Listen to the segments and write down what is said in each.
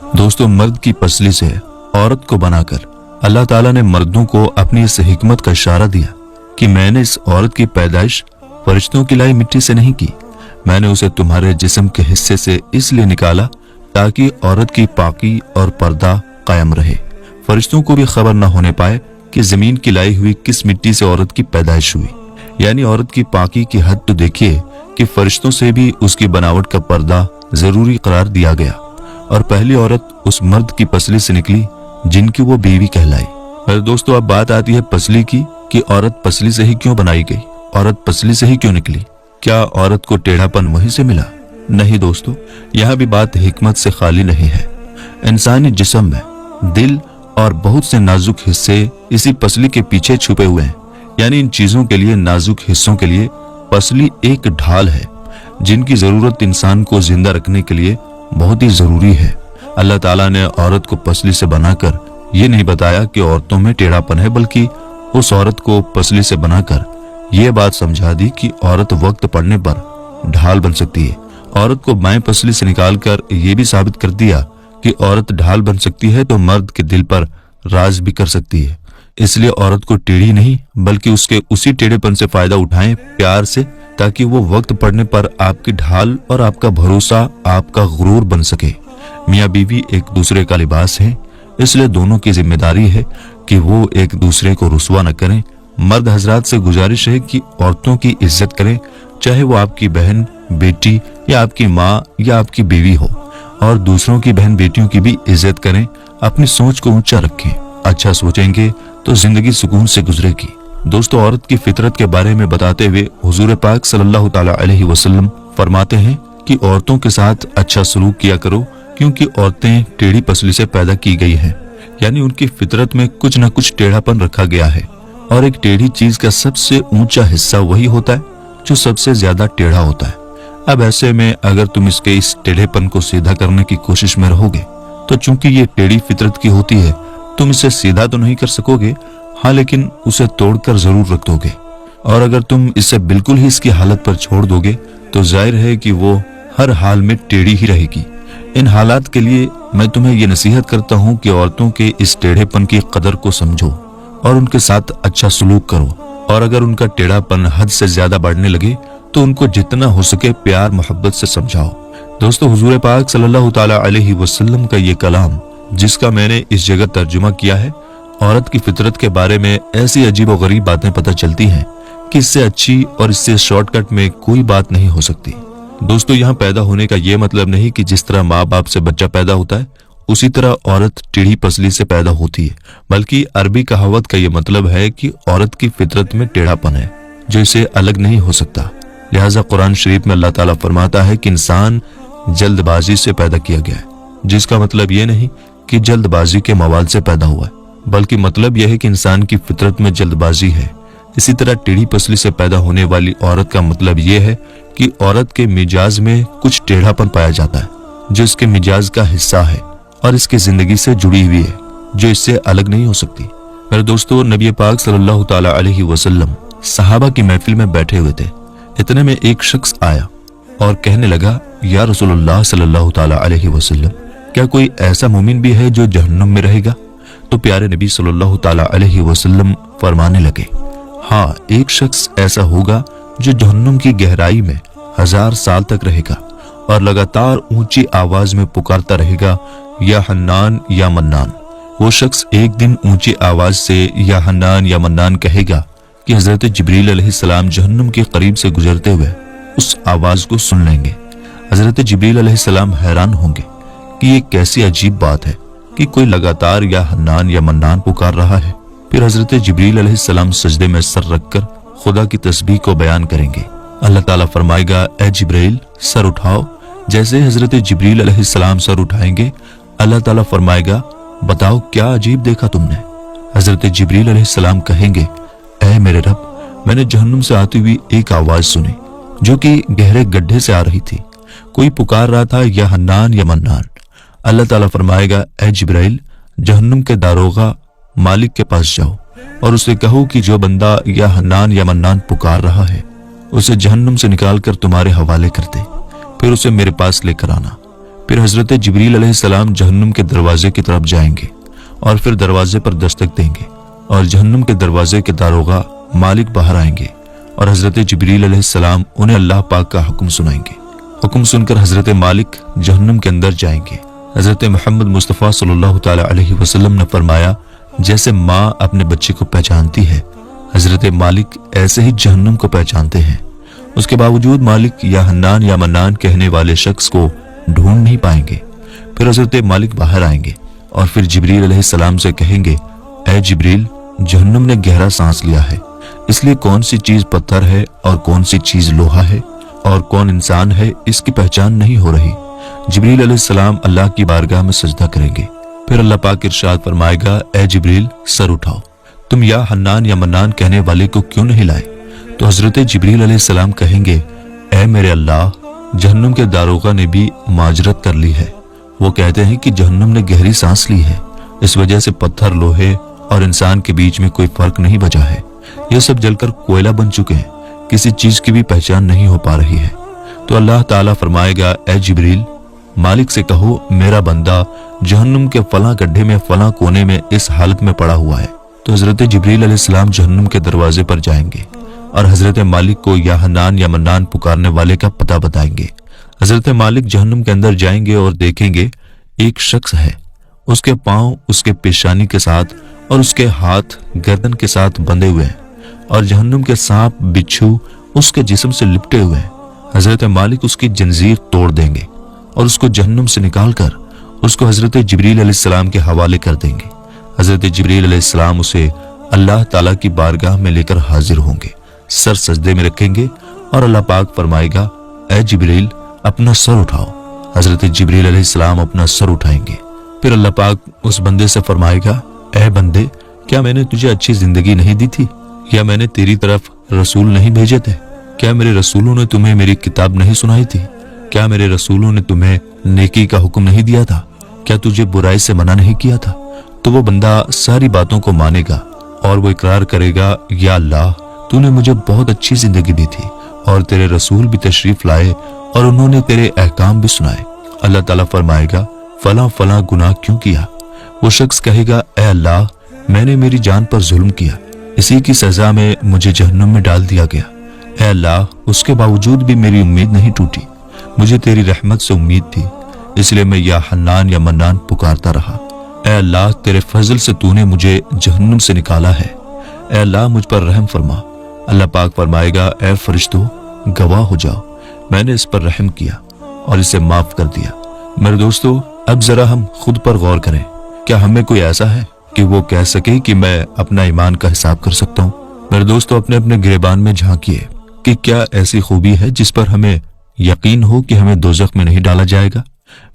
दोस्तों, मर्द की पसली से औरत को बनाकर अल्लाह ताला ने मर्दों को अपनी इस हिकमत का इशारा दिया कि मैंने इस औरत की पैदाइश फरिश्तों की लाई मिट्टी से नहीं की, मैंने उसे तुम्हारे जिस्म के हिस्से से इसलिए निकाला ताकि औरत की पाकी और पर्दा कायम रहे, फरिश्तों को भी खबर न होने पाए कि जमीन की लाई हुई किस मिट्टी से औरत की पैदाइश हुई। यानी औरत की पाकी की हद तो देखिए कि फरिश्तों से भी उसकी बनावट का पर्दा जरूरी करार दिया गया, और पहली औरत उस मर्द की पसली से निकली जिनकी वो बीवी कहलाई। पर दोस्तों, अब बात आती है पसली की कि औरत पसली से ही क्यों बनाई गई, औरत पसली से ही क्यों निकली? क्या औरत को टेढ़ापन वहीं से मिला? नहीं दोस्तों, यहाँ भी बात हिकमत से खाली नहीं है। इंसानी जिस्म में दिल और बहुत से नाजुक हिस्से इसी पसली के पीछे छुपे हुए हैं। यानी इन चीजों के लिए, नाजुक हिस्सों के लिए पसली एक ढाल है जिनकी जरूरत इंसान को जिंदा रखने के लिए बहुत ही जरूरी है। अल्लाह ताला ने औरत को पसली से बनाकर ये नहीं बताया कि औरतों में टेढ़ापन है, बल्कि उस औरत को पसली से बनाकर ये बात समझा दी कि औरत वक्त पड़ने पर ढाल बन सकती है। औरत को बाएं पसली से निकालकर ये भी साबित कर दिया कि औरत ढाल बन सकती है तो मर्द के दिल पर राज भी कर सकती है। इसलिए औरत को टेढ़ी नहीं बल्कि उसके उसी टेढ़ेपन से फायदा उठाएं प्यार से, ताकि वो वक्त पड़ने पर आपकी ढाल और आपका भरोसा, आपका गुरूर बन सके। मियाँ बीवी एक दूसरे का लिबास है, इसलिए दोनों की जिम्मेदारी है कि वो एक दूसरे को रुस्वा न करें। मर्द हजरात से गुजारिश है कि औरतों की इज्जत करें, चाहे वो आपकी बहन, बेटी या आपकी माँ या आपकी बीवी हो, और दूसरों की बहन बेटियों की भी इज्जत करें। अपनी सोच को ऊंचा रखें, अच्छा सोचेंगे तो जिंदगी सुकून से गुजरेगी। दोस्तों, औरत की फितरत के बारे में बताते हुए हुजूर पाक सल्लल्लाहु ताला अलैहि वसल्लम फरमाते हैं कि औरतों के साथ अच्छा सलूक किया करो, क्योंकि औरतें टेढ़ी पसली से पैदा की गई हैं। यानी उनकी फितरत में कुछ न कुछ टेढ़ापन रखा गया है, और एक टेढ़ी चीज का सबसे ऊंचा हिस्सा वही होता है जो सबसे ज्यादा टेढ़ा होता है। अब ऐसे में अगर तुम इसके इस टेढ़ेपन को सीधा करने की कोशिश में रहोगे तो चूंकि ये टेढ़ी फितरत की होती है, तुम इसे सीधा तो नहीं कर सकोगे, हाँ, लेकिन उसे तोड़कर जरूर रख दोगे। और अगर तुम इसे बिल्कुल ही इसकी हालत पर छोड़ दोगे तो जाहिर है कि वो हर हाल में टेढ़ी ही रहेगी। इन हालात के लिए मैं तुम्हें ये नसीहत करता हूँ कि औरतों के इस टेढ़ेपन की कदर को समझो और उनके साथ अच्छा सलूक करो, और अगर उनका टेढ़ापन हद से ज्यादा बढ़ने लगे तो उनको जितना हो सके प्यार मोहब्बत से समझाओ। दोस्तों, हुजूर पाक सल्लल्लाहु ताला अलैहि वसल्लम का ये कलाम जिसका मैंने इस जगह तर्जुमा किया है, औरत की फितरत के बारे में ऐसी अजीब और गरीब बातें पता चलती हैं कि इससे अच्छी और इससे शॉर्टकट में कोई बात नहीं हो सकती। दोस्तों, यहाँ पैदा होने का ये मतलब नहीं कि जिस तरह माँ बाप से बच्चा पैदा होता है उसी तरह औरत टेढ़ी पसली से पैदा होती है, बल्कि अरबी कहावत का ये मतलब है कि औरत की फितरत में टेढ़ापन है जो इसे अलग नहीं हो सकता। लिहाजा कुरान शरीफ में अल्लाह ताला फरमाता है कि इंसान जल्दबाजी से पैदा किया गया है, जिसका मतलब ये नहीं कि जल्दबाजी के मवाद से पैदा हुआ है, बल्कि मतलब यह है कि इंसान की फितरत में जल्दबाजी है। इसी तरह टेढ़ी पसली से पैदा होने वाली औरत का मतलब यह है कि औरत के मिजाज में कुछ टेढ़ापन पाया जाता है जो इसके मिजाज का हिस्सा है और इसकी जिंदगी से जुड़ी हुई है, जो इससे अलग नहीं हो सकती। मेरे दोस्तों, नबी पाक सल्लल्लाहु ताला अलैहि वसल्लम सहाबा की महफिल में बैठे हुए थे। इतने में एक शख्स आया और कहने लगा, या रसूलुल्लाह सल्लल्लाहु ताला अलैहि वसल्लम, क्या कोई ऐसा मोमिन भी है जो जहन्नम में रहेगा? तो प्यारे नबी सल्लल्लाहु ताला अलैहि वसल्लम फरमाने लगे, हाँ, एक शख्स ऐसा होगा जो जहन्नुम की गहराई में 1000 साल तक रहेगा और लगातार ऊंची आवाज में पुकारता रहेगा, या हन्नान या मन्नान। वो शख्स एक दिन ऊंची आवाज से या हन्नान या मन्नान कहेगा कि हजरत जिब्रील अलैहिस्सलाम जहन्नुम के करीब से गुजरते हुए उस आवाज को सुन लेंगे। हजरत जिब्रील अलैहिस्सलाम हैरान होंगे कि ये कैसी अजीब बात है कि कोई लगातार या हन्नान या मन्नान पुकार रहा है। फिर हजरत जिब्रील अलैहिस्सलाम सजदे में सर रखकर खुदा की तस्बीह को बयान करेंगे। अल्लाह ताला फरमाएगा, ए जिब्रील, सर उठाओ। जैसे हजरत जिब्रील अलैहिस्सलाम सर उठाएंगे, अल्लाह ताला फरमाएगा, बताओ क्या अजीब देखा तुमने? हजरत जिब्रील अलैहिस्सलाम कहेंगे, ऐ मेरे रब, मैंने जहन्नुम से आती हुई एक आवाज सुनी जो कि गहरे गड्ढे से आ रही थी। कोई पुकार रहा था, या हन्नान या मन्नान। अल्लाह ताला फरमाएगा, ए जिब्राइल, जहन्नुम के दारोगा मालिक के पास जाओ और उसे कहो कि जो बंदा या हन्नान या मन्नान पुकार रहा है उसे जहन्नुम से निकाल कर तुम्हारे हवाले कर दे, फिर उसे मेरे पास लेकर आना। फिर हजरत जिब्रील अलैहिस्सलाम जहन्नुम के दरवाजे की तरफ जाएंगे और फिर दरवाजे पर दस्तक देंगे और जहन्नुम के दरवाजे के दारोगा मालिक बाहर आएंगे और हजरत जिब्रील अलैहिस्सलाम उन्हें अल्लाह पाक का हुक्म सुनाएंगे। हुक्म सुनकर हजरत मालिक जहन्नुम के अंदर जाएंगे। हजरत मोहम्मद मुस्तफ़ा सल्लल्लाहु ताला अलैहि वसल्लम ने फरमाया, जैसे माँ अपने बच्चे को पहचानती है, हजरत मालिक ऐसे ही जहन्नुम को पहचानते हैं। उसके बावजूद मालिक या हन्नान या मन्नान कहने वाले शख्स को ढूंढ नहीं पाएंगे। फिर हजरत मालिक बाहर आएंगे और फिर जिब्रील अलैहिस्सलाम से कहेंगे, ऐ जिब्रील, जहन्नुम ने गहरा सांस लिया है, इसलिए कौन सी चीज पत्थर है और कौन सी चीज लोहा है और कौन इंसान है, इसकी पहचान नहीं हो रही। जिब्रील अलैहिस्सलाम अल्लाह की बारगाह में सजदा करेंगे। फिर अल्लाह पाक इरशाद फरमाएगा, ऐ जिब्रील, सर उठाओ, तुम या हन्नान या मन्नान कहने वाले को क्यों नहीं लाए? तो हजरत जिब्रील अलैहिस्सलाम कहेंगे, ऐ मेरे अल्लाह, जहन्नुम के दारोगा ने भी माजरत कर ली है। वो कहते हैं कि जहन्नुम ने गहरी सांस ली है, इस वजह से पत्थर, लोहे और इंसान के बीच में कोई फर्क नहीं बचा है। ये सब जलकर कोयला बन चुके हैं, किसी चीज की भी पहचान नहीं हो पा रही है। तो अल्लाह ताला फरमाएगा, ऐ जिब्रील, मालिक से कहो, मेरा बंदा जहन्नुम के फलां गड्ढे में फलां कोने में इस हालत में पड़ा हुआ है। तो हजरत जिब्रील अलैहिस्सलाम जहन्नुम के दरवाजे पर जाएंगे और हजरत मालिक को या हन्नान या मन्नान पुकारने वाले का पता बताएंगे। हजरत मालिक जहन्नुम के अंदर जाएंगे और देखेंगे एक शख्स है, उसके पांव उसके पेशानी के साथ और उसके हाथ गर्दन के साथ बंधे हुए हैं और जहन्नुम के सांप बिच्छू उसके जिस्म से लिपटे हुए हैं। हजरत मालिक उसकी जंजीर तोड़ देंगे और उसको जहन्नुम से निकालकर उसको हजरत जिब्रील अलैहिस्सलाम के हवाले कर देंगे। हजरत जिब्रील अलैहिस्सलाम उसे अल्लाह ताला की बारगाह में लेकर हाजिर होंगे, सर सजदे में रखेंगे और अल्लाह पाक फरमाएगा, ऐ जिब्रील, अपना सर उठाओ। हजरत जिब्रील अलैहिस्सलाम अपना सर उठाएंगे। फिर अल्लाह पाक उस बंदे से फरमाएगा, ऐ बंदे, क्या मैंने तुझे अच्छी जिंदगी नहीं दी थी? क्या मैंने तेरी तरफ रसूल नहीं भेजे थे? क्या मेरे रसूलों ने तुम्हें मेरी किताब नहीं सुनाई थी? क्या मेरे रसूलों ने तुम्हें नेकी का हुक्म नहीं दिया था? क्या तुझे बुराई से मना नहीं किया था? तो वो बंदा सारी बातों को मानेगा और वो इकरार करेगा, या अल्लाह, तूने मुझे बहुत अच्छी जिंदगी दी थी और तेरे रसूल भी तशरीफ लाए और उन्होंने तेरे अहकाम भी सुनाए। अल्लाह ताला फरमाएगा, फला फला गुनाह क्यों किया? वो शख्स कहेगा, ऐ अल्लाह, मैंने मेरी जान पर जुल्म किया, इसी की सजा में मुझे जहन्नुम में डाल दिया गया। ऐ अल्लाह, उसके बावजूद भी मेरी उम्मीद नहीं टूटी, मुझे तेरी रहमत से उम्मीद थी, इसलिए मैं या हन्नान या मन्नान पुकारता रहा। ऐ अल्लाह, तेरे फजल से तूने मुझे जहन्नुम से निकाला है, ऐ अल्लाह, मुझ पर रहम फरमा। अल्लाह पाक फरमाएगा, ऐ फरिश्तों, गवाह हो जाओ, मैंने इस पर रहम किया और इसे माफ कर दिया। मेरे दोस्तों, अब जरा हम खुद पर गौर करें, क्या हमें कोई ऐसा है कि वो कह सके कि मैं अपना ईमान का हिसाब कर सकता हूँ? मेरे दोस्तों, अपने अपने गिरेबान में झांकिए कि क्या ऐसी खूबी है जिस पर हमें यकीन हो कि हमें दोज़ख में नहीं डाला जाएगा।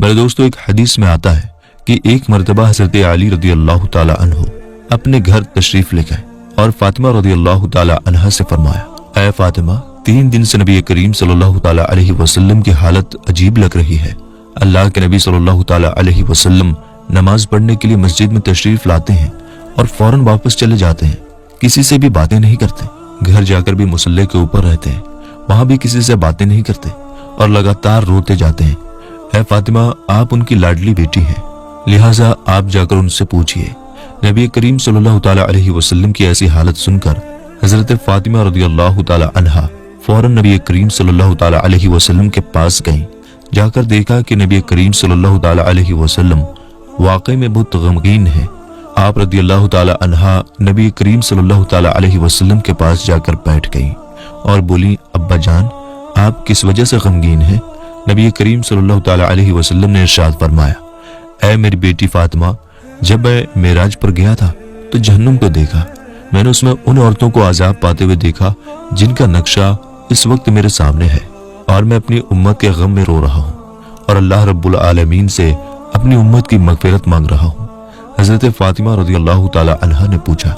मेरे दोस्तों, एक हदीस में आता है कि एक मर्तबा हजरत अली रज़ी अल्लाह ताला अन्हु अपने घर तशरीफ ले गए और फातिमा रज़ी अल्लाह ताला अन्हा से फरमाया, ऐ फातिमा, 3 दिन से नबी करीम सल्लल्लाहु ताला अलैहि वसल्लम की हालत अजीब लग रही है। अल्लाह के नबी सल्लल्लाहु ताला अलैहि वसल्लम नमाज पढ़ने के लिए मस्जिद में तशरीफ लाते हैं और फौरन वापस चले जाते हैं, किसी से भी बातें नहीं करते। घर जाकर भी मुसल्ले के ऊपर रहते हैं, वहां भी किसी से बातें नहीं करते और लगातार रोते जाते हैं। ऐ फातिमा, आप उनकी लाडली बेटी हैं, लिहाजा आप जाकर उनसे पूछिए। नबी करीम सल्लल्लाहु ताला अलैहि वसल्लम की ऐसी हालत सुनकर हजरत फातिमा रज़ियल्लाहु ताला अन्हा फौरन नबी करीम सल्लल्लाहु ताला अलैहि वसल्लम के पास गईं। जाकर देखा कि नबी करीम सल्लल्लाहु ताला अलैहि वसल्लम वाकई में बहुत गमगीन है। आप रज़ियल्लाहु ताला अन्हा नबी करीम सल्लल्लाहु ताला अलैहि वसल्लम के पास जाकर बैठ गईं और बोली, अब्बा जान, आप किस वजह से गमगीन हैं? नबी करीम सल्लल्लाहु ताला अलैहि वसल्लम ने इरशाद फरमाया, ऐ मेरी बेटी फातिमा, जब मैं मेराज पर गया था तो जहन्नुम को देखा। मैंने उसमें उन औरतों को अजाब पाते हुए देखा जिनका नक्शा इस वक्त मेरे सामने है और मैं अपनी उम्मत के गम में रो रहा हूँ और अल्लाह रब्बुल आलमीन से अपनी उम्मत की मगफिरत मांग रहा हूँ। हजरत फातिमा रज़ियल्लाहु ताला अन्हा ने पूछा,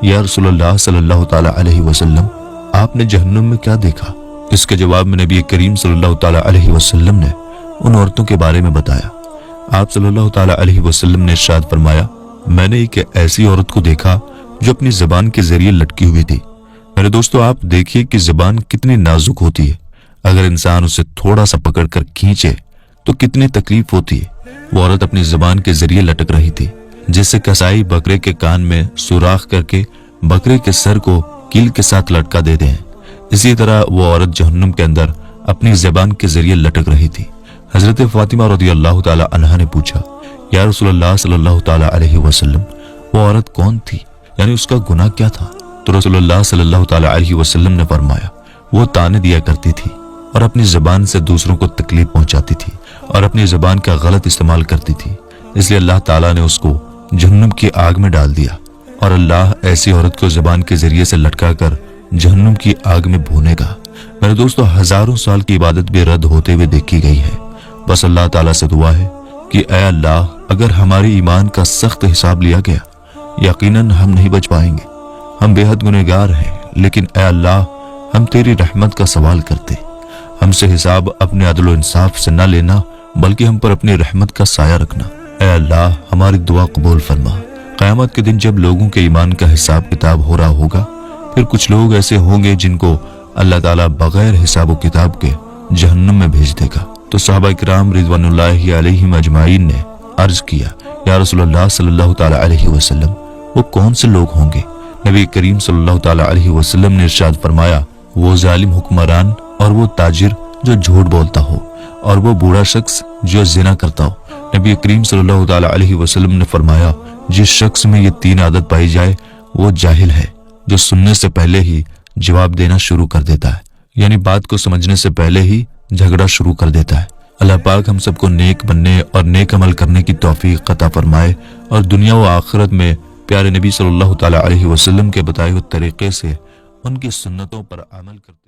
या रसूलल्लाह सल्लल्लाहु ताला अलैहि वसल्लम, आपने जहन्नुम में क्या देखा? इसके जवाब में नबी करीम सल्लल्लाहु ताला अलैहि वसल्लम ने उन औरतों के बारे में बताया। आप सल्लल्लाहु ताला अलैहि वसल्लम ने इरशाद फरमाया, मैंने एक ऐसी औरत को देखा जो अपनी जुबान के जरिए लटकी हुई थी। मेरे दोस्तों, आप देखिए कि जुबान कितनी नाजुक होती है। अगर इंसान उसे थोड़ा सा पकड़कर खींचे तो कितनी तकलीफ होती है। वो औरत अपनी जुबान के जरिए लटक रही थी, जिससे कसाई बकरे के कान में सुराख करके बकरे के सर को कील के साथ लटका देते हैं। इसी तरह वो औरत जहन्नुम के अंदर अपनी ज़बान के जरिए लटक रही थी। हजरत फातिमा रज़ियल्लाहु ताला अन्हा ने पूछा, या रसूलुल्लाह सल्लल्लाहु ताला अलैहि वसल्लम, वो औरत कौन थी, यानी उसका गुनाह क्या था? तो रसूलुल्लाह सल्लल्लाहु ताला अलैहि वसल्लम ने फरमाया, वो ताने दिया करती थी और अपनी ज़बान से दूसरों को तकलीफ पहुंचाती थी और अपनी ज़बान का गलत इस्तेमाल करती थी, इसलिए अल्लाह ताला ने उसको जहन्नुम की आग में डाल दिया। और अल्लाह ऐसी औरत को ज़बान के जरिए से लटका कर जहन्नुम की आग में भूनेगा। मेरे दोस्तों, हजारों साल की इबादत भी रद्द होते हुए देखी गई है। बस अल्लाह ताला से दुआ है कि ऐ अल्लाह, अगर हमारे ईमान का सख्त हिसाब लिया गया, यकीनन हम नहीं बच पाएंगे। हम बेहद गुनहगार हैं, लेकिन ऐ अल्लाह, हम तेरी रहमत का सवाल करते। हमसे हिसाब अपने अदल व इंसाफ से न लेना, बल्कि हम पर अपनी रहमत का साया रखना। ऐ अल्लाह, हमारी दुआ कबूल फरमा। क़यामत के दिन जब लोगों के ईमान का हिसाब किताब हो रहा होगा, फिर कुछ लोग ऐसे होंगे जिनको अल्लाह ताला बगैर हिसाब व किताब के जहन्नुम में भेज देगा। तो सहाबा किराम रिज़वानुल्लाहि अलैहिम अजमाइन ने अर्ज किया, या रसूलुल्लाह सल्लल्लाहु ताला अलैहि वसल्लम, वो कौन से लोग होंगे? नबी करीम सल्लल्लाहु ताला अलैहि वसल्लम ने इरशाद फरमाया, वो जालिम हुक्मरान और वो ताजिर जो झूठ बोलता हो और वो बूढ़ा शख्स जो जिना करता हो। नबी करीम सल्लल्लाहु ताला अलैहि वसल्लम ने फरमाया, जिस शख्स में ये तीन आदत पाई जाए वो जाहिल है, जो सुनने से पहले ही जवाब देना शुरू कर देता है, यानी बात को समझने से पहले ही झगड़ा शुरू कर देता है। अल्लाह पाक हम सबको नेक बनने और नेक अमल करने की तौफीक अता फरमाए और दुनिया व आखिरत में प्यारे नबी सल्लल्लाहु ताला अलैहि वसल्लम के बताए हुए तरीके से उनकी सुन्नतों पर अमल करते